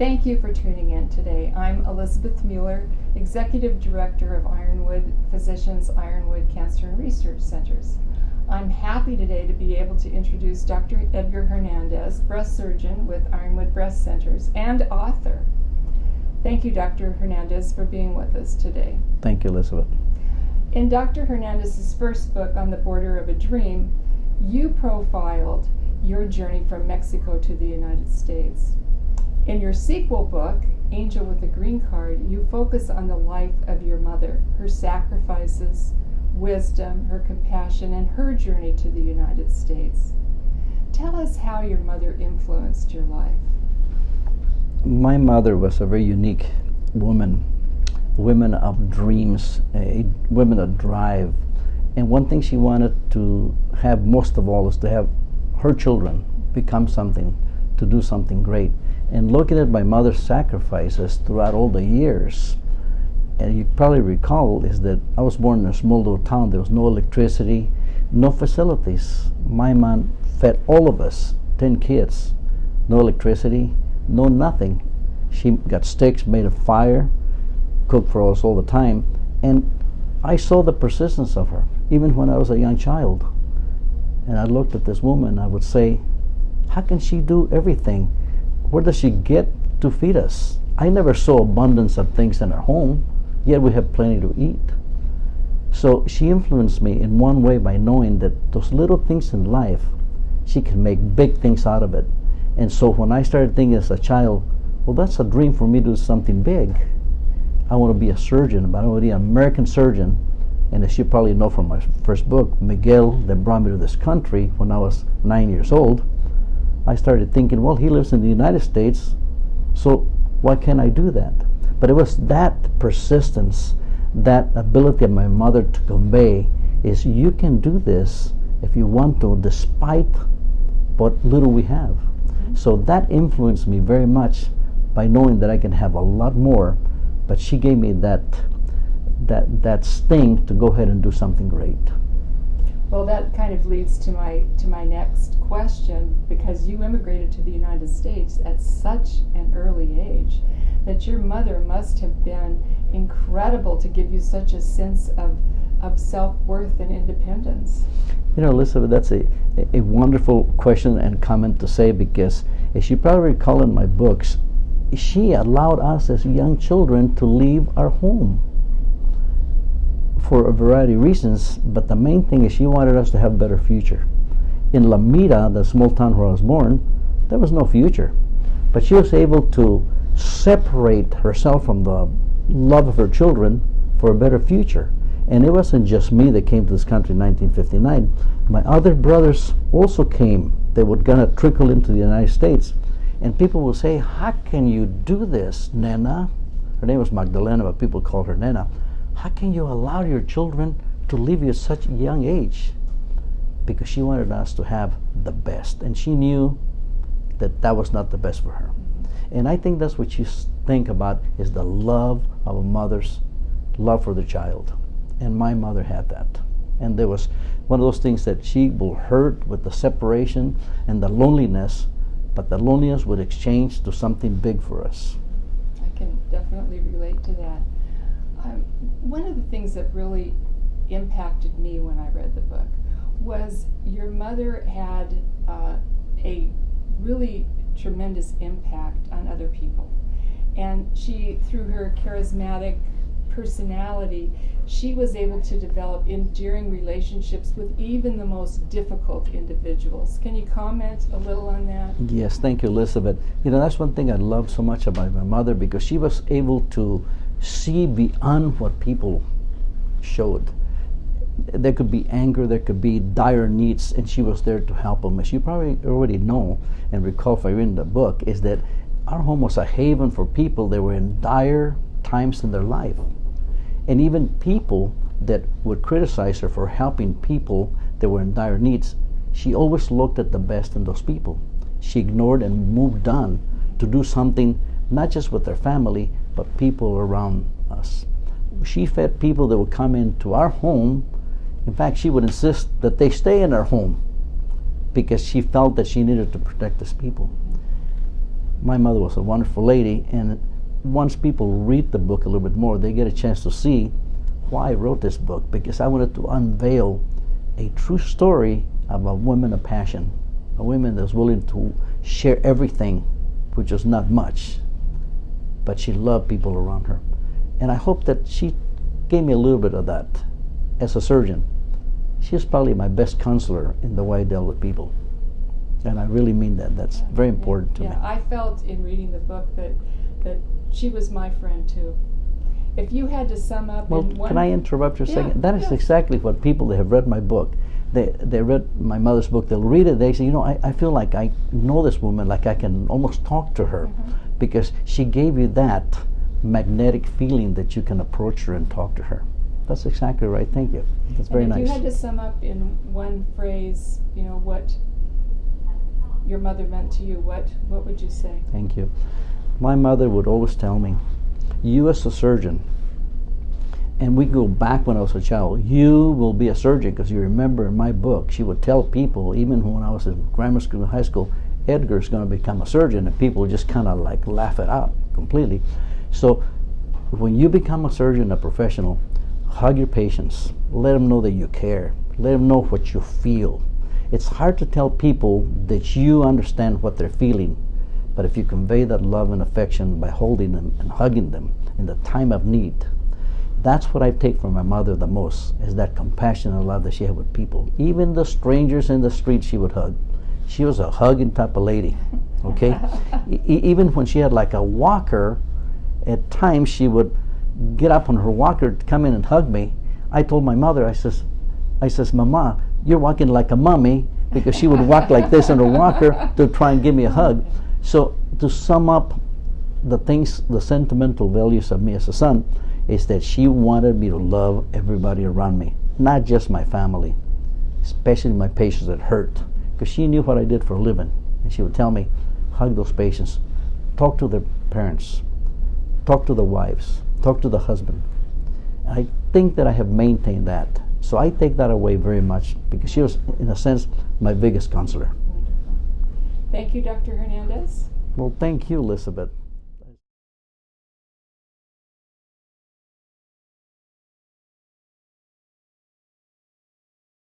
Thank you for tuning in today. I'm Elizabeth Mueller, Executive Director of Ironwood Physicians Ironwood Cancer and Research Centers. I'm happy today to be able to introduce Dr. Edgar Hernandez, breast surgeon with Ironwood Breast Centers and author. Thank you, Dr. Hernandez, for being with us today. Thank you, Elizabeth. In Dr. Hernandez's first book, On the Border of a Dream, you profiled your journey from Mexico to the United States. In your sequel book, Angel with a Green Card, you focus on the life of your mother, her sacrifices, wisdom, her compassion, and her journey to the United States. Tell us how your mother influenced your life. My mother was a very unique woman of dreams, a woman of drive. And one thing she wanted to have most of all is to have her children become something, to do something great. And looking at my mother's sacrifices throughout all the years, and you probably recall, is that I was born in a small little town. There was no electricity, no facilities. My mom fed all of us, 10 kids, no electricity, no nothing. She got sticks, made a fire, cooked for us all the time, and I saw the persistence of her, even when I was a young child. And I looked at this woman, I would say, how can she do everything? Where does she get to feed us? I never saw abundance of things in our home, yet we have plenty to eat. So she influenced me in one way by knowing that those little things in life, she can make big things out of it. And so when I started thinking as a child, well, that's a dream for me to do something big. I want to be a surgeon, but I want to be an American surgeon. And as you probably know from my first book, Miguel, that brought me to this country when I was 9 years old, I started thinking, well, he lives in the United States, so why can't I do that? But it was that persistence, that ability of my mother to convey is you can do this if you want to, despite what little we have. So that influenced me very much by knowing that I can have a lot more, but she gave me that sting to go ahead and do something great. Well, that kind of leads to my next question, because you immigrated to the United States at such an early age that your mother must have been incredible to give you such a sense of self-worth and independence. You know, Elizabeth, that's a wonderful question and comment to say, because as you probably recall in my books, she allowed us as young children to leave our home for a variety of reasons, but the main thing is she wanted us to have a better future. In La Mira, the small town where I was born, there was no future. But she was able to separate herself from the love of her children for a better future. And it wasn't just me that came to this country in 1959. My other brothers also came. They were gonna trickle into the United States. And people will say, how can you do this, Nena? Her name was Magdalena, but people called her Nena. How can you allow your children to leave you at such a young age? Because she wanted us to have the best. And she knew that that was not the best for her. And I think that's what you think about, is the love of a mother's love for the child. And my mother had that. And there was one of those things that she will hurt with the separation and the loneliness, but the loneliness would exchange to something big for us. I can definitely relate to that. One of the things that really impacted me when I read the book was your mother had a really tremendous impact on other people. And she, through her charismatic personality, she was able to develop endearing relationships with even the most difficult individuals. Can you comment a little on that? Yes, thank you, Elizabeth. You know, that's one thing I love so much about my mother, because she was able to see beyond what people showed. There could be anger, there could be dire needs, and she was there to help them. As you probably already know and recall if I read in the book, is that our home was a haven for people that were in dire times in their life. And even people that would criticize her for helping people that were in dire needs, she always looked at the best in those people. She ignored and moved on to do something not just with their family, but people around us. She fed people that would come into our home. In fact, she would insist that they stay in our home because she felt that she needed to protect these people. My mother was a wonderful lady, and once people read the book a little bit more, they get a chance to see why I wrote this book, because I wanted to unveil a true story of a woman of passion, a woman that's willing to share everything, which was not much, but she loved people around her. And I hope that she gave me a little bit of that. As a surgeon, she was probably my best counselor in the way I dealt with people. And I really mean that. That's very important to me. Yeah, I felt in reading the book that she was my friend too. If you had to sum up in one... Can I interrupt you a second? That is yeah. exactly what people that have read my book, they read my mother's book, they'll read it, they say, I feel like I know this woman, like I can almost talk to her, because she gave you that magnetic feeling that you can approach her and talk to her. That's exactly right. Thank you. That's very nice. If you had to sum up in one phrase, what your mother meant to you, what would you say? Thank you. My mother would always tell me, you as a surgeon, and we go back when I was a child, you will be a surgeon, because you remember in my book, she would tell people, even when I was in grammar school and high school, Edgar's going to become a surgeon, and people just kind of like laugh it out completely. So when you become a surgeon, a professional, hug your patients, let them know that you care, let them know what you feel. It's hard to tell people that you understand what they're feeling, but if you convey that love and affection by holding them and hugging them in the time of need, that's what I take from my mother the most, is that compassion and love that she had with people. Even the strangers in the street she would hug. She was a hugging type of lady, okay? Even when she had like a walker, at times she would get up on her walker to come in and hug me. I told my mother, I says, Mama, you're walking like a mummy, because she would walk like this on her walker to try and give me a hug. So to sum up the things, the sentimental values of me as a son, is that she wanted me to love everybody around me, not just my family, especially my patients that hurt, because she knew what I did for a living. And she would tell me, hug those patients, talk to their parents, talk to the wives, talk to the husband. I think that I have maintained that. So I take that away very much, because she was, in a sense, my biggest counselor. Wonderful. Thank you, Dr. Hernandez. Well, thank you, Elizabeth.